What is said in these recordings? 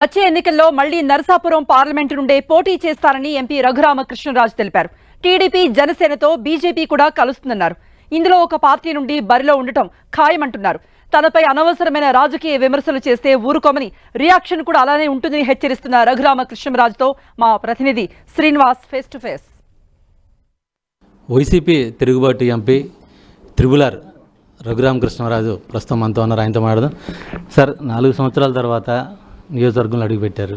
వచ్చే ఎన్నికల్లో మళ్లీ నరసాపురం పార్లమెంటు నుండే పోటీ చేస్తారని ఎంపీ రఘురామకృష్ణరాజు తెలిపారు. టీడీపీ జనసేనతో బీజేపీ కూడా కలుస్తుందన్నారు. ఇందులో ఒక పార్టీ నుండి బరిలో ఉండటం ఖాయమంటున్నారు. తనపై అనవసరమైన రాజకీయ విమర్శలు చేస్తే ఊరుకోమని, రియాక్షన్ కూడా అలానే ఉంటుందని హెచ్చరిస్తున్న రఘురామకృష్ణరాజుతో మా ప్రతినిధి Srinivas face to face. YCP తిరుగుబాటు ఎంపీ త్రిబులర్ రఘురామకృష్ణరాజు ప్రస్తుతం మనతో ఉన్నారు. ఆయనతో మాట్లాడదాం. సార్, 4 సంవత్సరాల తర్వాత నియోజకవర్గంలో అడుగుపెట్టారు.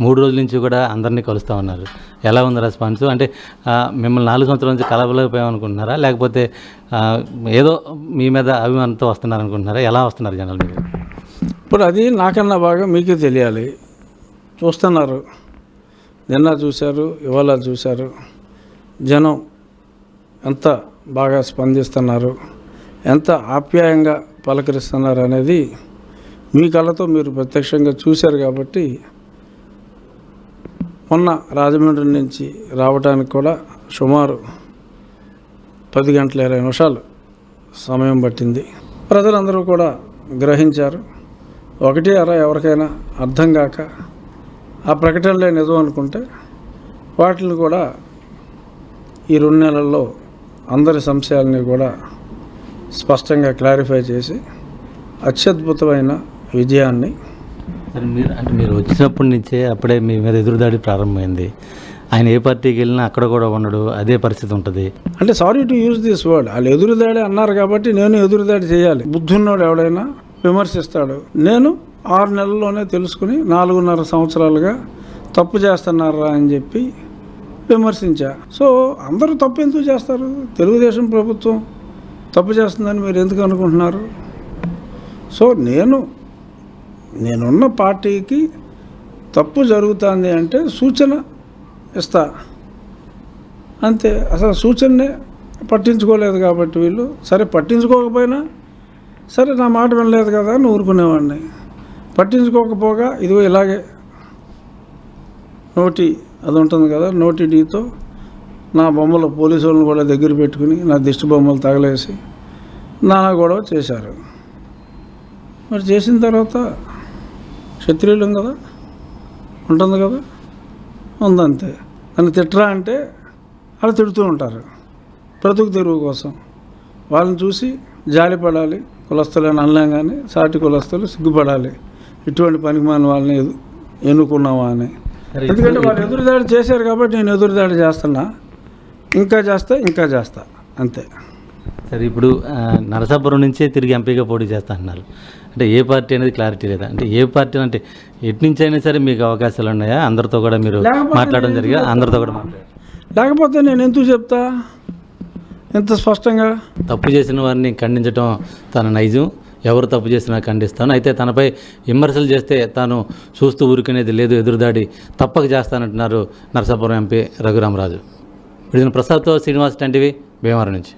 3 రోజుల నుంచి కూడా అందరినీ కలుస్తూ ఉన్నారు. ఎలా ఉంది రెస్పాన్స్? అంటే మిమ్మల్ని 4 సంవత్సరాల నుంచి కలవలేకపోయామనుకుంటున్నారా, లేకపోతే ఏదో మీ మీద అభిమానంతో వస్తున్నారు అనుకుంటున్నారా? ఎలా వస్తున్నారు జనాలు మీరు? ఇప్పుడు అది నాకన్నా బాగా మీకే తెలియాలి. చూస్తున్నారు, నిన్న చూశారు, ఇవాళ చూశారు. జనం ఎంత బాగా స్పందిస్తున్నారు, ఎంత ఆప్యాయంగా పలకరిస్తున్నారు అనేది మీ కళ్ళతో మీరు ప్రత్యక్షంగా చూశారు. కాబట్టి మొన్న రాజమండ్రి నుంచి రావడానికి కూడా సుమారు 10 గంటల 20 నిమిషాలు సమయం పట్టింది. ప్రజలందరూ కూడా గ్రహించారు. ఒకటి అరా ఎవరికైనా అర్థం కాక ఆ ప్రకటనలే నిజం అనుకుంటే వాటిని కూడా ఈ 2 నెలల్లో అందరి సంశయాలని కూడా స్పష్టంగా క్లారిఫై చేసి అత్యద్భుతమైన విజయాన్ని. మీరు వచ్చినప్పటి నుంచే అప్పుడే మీ మీద ఎదురుదాడి ప్రారంభమైంది. ఆయన ఏ పార్టీకి వెళ్ళినా అక్కడ కూడా ఉండడు, అదే పరిస్థితి ఉంటుంది. అంటే sorry to use this word, వాళ్ళు ఎదురుదాడి అన్నారు కాబట్టి నేను ఎదురుదాడి చేయాలి. బుద్ధున్నోడు ఎవడైనా విమర్శిస్తాడు. నేను 6 నెలల్లోనే తెలుసుకుని 4.5 సంవత్సరాలుగా తప్పు చేస్తున్నారా అని చెప్పి విమర్శించా. సో అందరూ తప్పు ఎందుకు చేస్తారు? తెలుగుదేశం ప్రభుత్వం తప్పు చేస్తుందని మీరు ఎందుకు అనుకుంటున్నారు? సో నేనున్న పార్టీకి తప్పు జరుగుతుంది అంటే సూచన ఇస్తా అంతే. అసలు సూచననే పట్టించుకోలేదు కాబట్టి వీళ్ళు, సరే పట్టించుకోకపోయినా సరే నా మాట వినలేదు కదా అని ఊరుకునేవాడిని. పట్టించుకోకపోగా ఇదిగో ఇలాగే నోటి అది ఉంటుంది కదా, నోటి డీతో నా బొమ్మలు పోలీసు వాళ్ళని కూడా దగ్గర పెట్టుకుని నా దిష్టి బొమ్మలు తగలేసి నానా గొడవ చేశారు. మరి చేసిన తర్వాత క్షత్రియులం కదా, ఉంటుంది కదా, ఉందంతే. నన్ను తిట్టరా అంటే వాళ్ళు తిడుతూ ఉంటారు బ్రతుకు తెరువు కోసం. వాళ్ళని చూసి జాలిపడాలి, కులస్తులని అనలేం, కానీ సాటి కులస్తులు సిగ్గుపడాలి, ఇటువంటి పనికిమాలిన వాళ్ళని ఎన్నుకున్నావా అని. ఎందుకంటే వాళ్ళు ఎదురుదాడి చేశారు కాబట్టి నేను ఎదురుదాడి చేస్తున్నా, ఇంకా చేస్తా అంతే. సరే, ఇప్పుడు నరసాపురం నుంచే తిరిగి ఎంపీగా పోటీ చేస్తా అన్నారు. అంటే ఏ పార్టీ అనేది క్లారిటీ లేదా? అంటే ఏ పార్టీ అంటే ఎటు నుంచి అయినా సరే మీకు అవకాశాలు ఉన్నాయా? అందరితో కూడా మీరు మాట్లాడడం జరిగా? అందరితో కూడా లేకపోతే నేను ఎందుకు చెప్తా ఎంత స్పష్టంగా? తప్పు చేసిన వారిని ఖండించడం తన నైజం, ఎవరు తప్పు చేసినా ఖండిస్తాను. అయితే తనపై విమర్శలు చేస్తే తాను చూస్తూ ఊరుకునేది లేదు, ఎదురుదాడి తప్పక చేస్తానంటున్నారు నరసాపురం ఎంపీ రఘురామరాజు. ఇప్పుడు ప్రసాద్తో శ్రీనివాస్, 10 టీవీ, భీమవరం నుంచి.